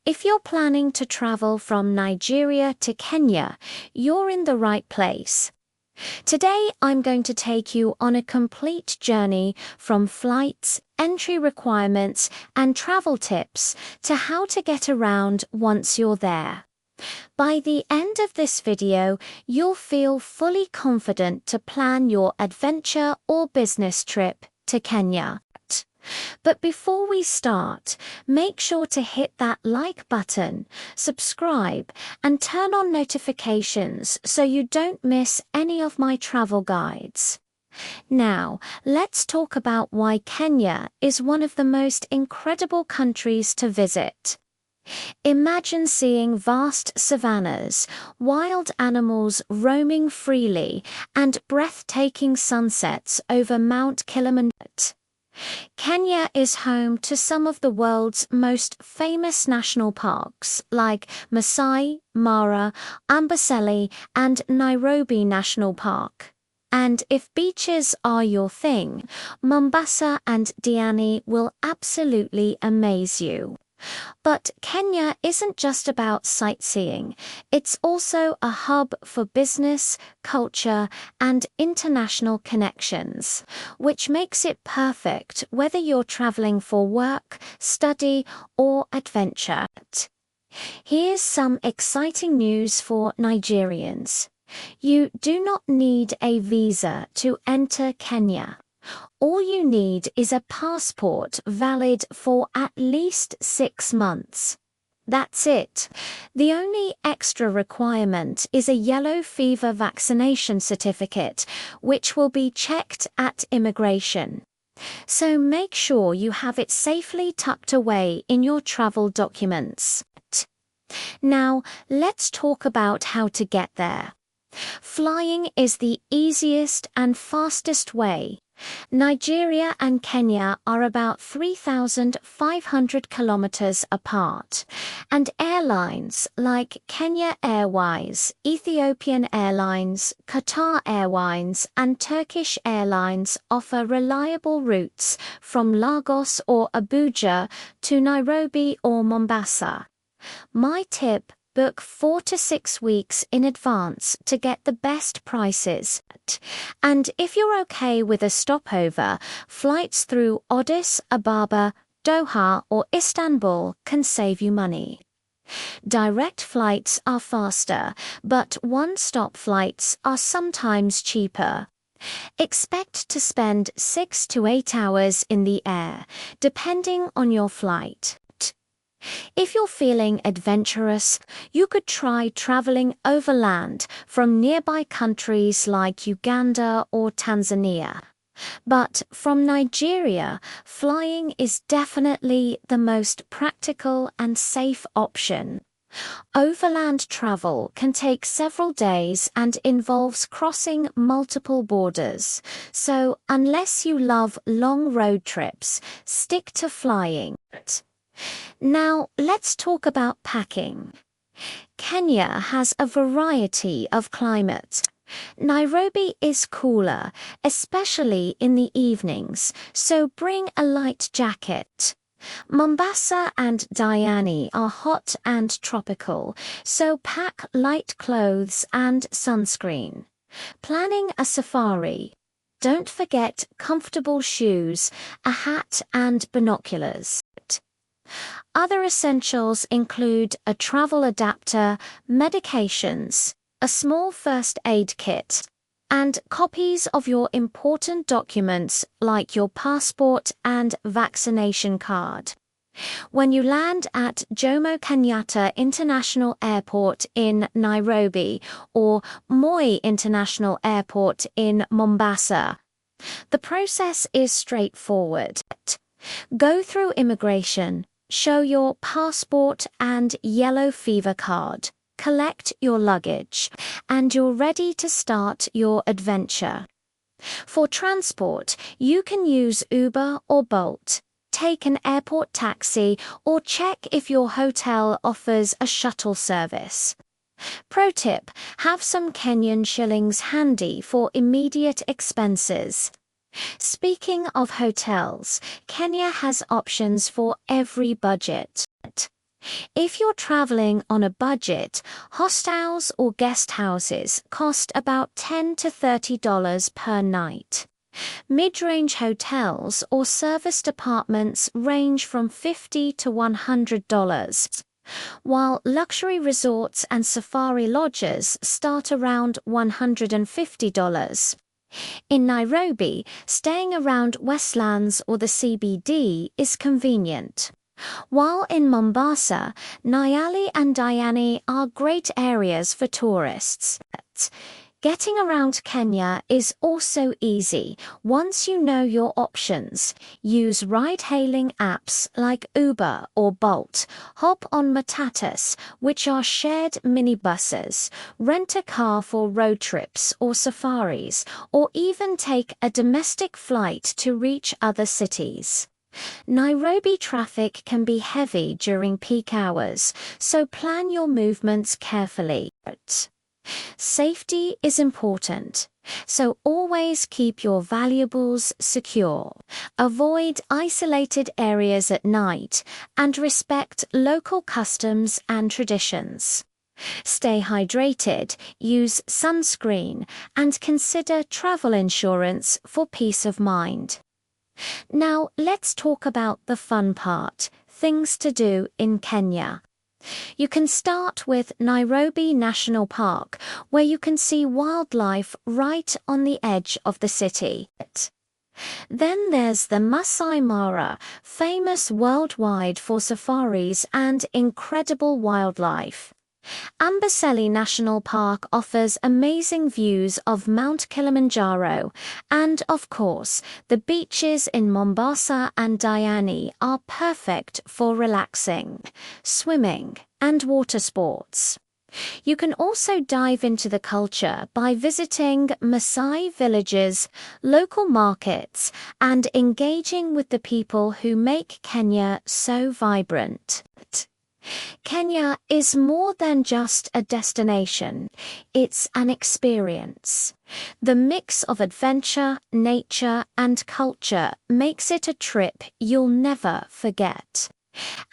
If you're planning to travel from Nigeria to Kenya, you're in the right place. Today, I'm going to take you on a complete journey from flights, entry requirements, and travel tips to how to get around once you're there. By the end of this video, you'll feel fully confident to plan your adventure or business trip to Kenya. But before we start, make sure to hit that like button, subscribe, and turn on notifications so you don't miss any of my travel guides. Now, let's talk about why Kenya is one of the most incredible countries to visit. Imagine seeing vast savannas, wild animals roaming freely, and breathtaking sunsets over Mount Kilimanjaro. Kenya is home to some of the world's most famous national parks like Maasai Mara, Amboseli, and Nairobi National Park. And if beaches are your thing, Mombasa and Diani will absolutely amaze you. But Kenya isn't just about sightseeing, it's also a hub for business, culture, and international connections, which makes it perfect whether you're traveling for work, study, or adventure. Here's some exciting news for Nigerians. You do not need a visa to enter Kenya. All you need is a passport valid for at least 6 months. That's it. The only extra requirement is a yellow fever vaccination certificate, which will be checked at immigration. So make sure you have it safely tucked away in your travel documents. Now, let's talk about how to get there. Flying is the easiest and fastest way. Nigeria and Kenya are about 3,500 kilometers apart, and airlines like Kenya Airways, Ethiopian Airlines, Qatar Airlines, and Turkish Airlines offer reliable routes from Lagos or Abuja to Nairobi or Mombasa. My tip: book 4 to 6 weeks in advance to get the best prices. And if you're okay with a stopover, flights through Addis Ababa, Doha, or Istanbul can save you money. Direct flights are faster, but one-stop flights are sometimes cheaper. Expect to spend 6 to 8 hours in the air, depending on your flight. If you're feeling adventurous, you could try traveling overland from nearby countries like Uganda or Tanzania. But from Nigeria, flying is definitely the most practical and safe option. Overland travel can take several days and involves crossing multiple borders. So, unless you love long road trips, stick to flying. Now, let's talk about packing. Kenya has a variety of climates. Nairobi is cooler, especially in the evenings, so bring a light jacket. Mombasa and Diani are hot and tropical, so pack light clothes and sunscreen. Planning a safari. Don't forget comfortable shoes, a hat, and binoculars. Other essentials include a travel adapter, medications, a small first aid kit, and copies of your important documents like your passport and vaccination card. When you land at Jomo Kenyatta International Airport in Nairobi or Moi International Airport in Mombasa, the process is straightforward. Go through immigration. Show your passport and yellow fever card, collect your luggage, and you're ready to start your adventure. For transport, you can use Uber or Bolt, take an airport taxi, or check if your hotel offers a shuttle service. Pro tip: have some Kenyan shillings handy for immediate expenses. Speaking of hotels, Kenya has options for every budget. If you're traveling on a budget, hostels or guest houses cost about $10 to $30 per night. Mid-range hotels or serviced apartments range from $50 to $100, while luxury resorts and safari lodges start around $150. In Nairobi, staying around Westlands or the CBD is convenient. While in Mombasa, Nyali and Diani are great areas for tourists. Getting around Kenya is also easy once you know your options. Use ride-hailing apps like Uber or Bolt, hop on matatus, which are shared minibuses, rent a car for road trips or safaris, or even take a domestic flight to reach other cities. Nairobi traffic can be heavy during peak hours, so plan your movements carefully. Safety is important, so always keep your valuables secure. Avoid isolated areas at night and respect local customs and traditions. Stay hydrated, use sunscreen, and consider travel insurance for peace of mind. Now let's talk about the fun part, things to do in Kenya. You can start with Nairobi National Park, where you can see wildlife right on the edge of the city. Then there's the Maasai Mara, famous worldwide for safaris and incredible wildlife. Amboseli National Park offers amazing views of Mount Kilimanjaro, and of course, the beaches in Mombasa and Diani are perfect for relaxing, swimming, and water sports. You can also dive into the culture by visiting Maasai villages, local markets, and engaging with the people who make Kenya so vibrant. Kenya is more than just a destination, it's an experience. The mix of adventure, nature, and culture makes it a trip you'll never forget.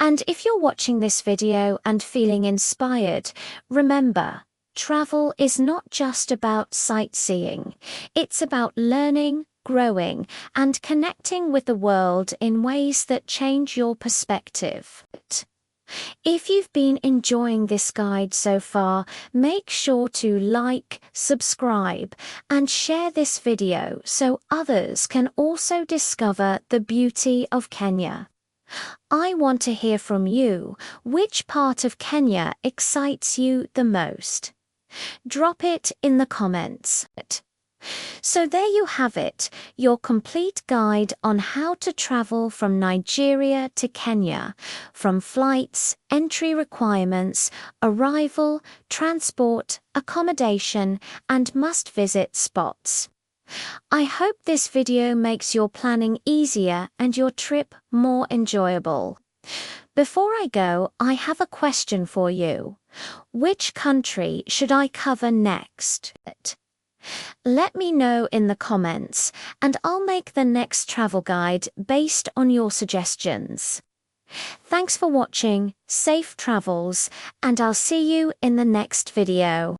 And if you're watching this video and feeling inspired, remember, travel is not just about sightseeing, it's about learning, growing, and connecting with the world in ways that change your perspective. If you've been enjoying this guide so far, make sure to like, subscribe, and share this video so others can also discover the beauty of Kenya. I want to hear from you. Which part of Kenya excites you the most? Drop it in the comments. So there you have it, your complete guide on how to travel from Nigeria to Kenya, from flights, entry requirements, arrival, transport, accommodation, and must-visit spots. I hope this video makes your planning easier and your trip more enjoyable. Before I go, I have a question for you. Which country should I cover next? Let me know in the comments, and I'll make the next travel guide based on your suggestions. Thanks for watching, safe travels, and I'll see you in the next video.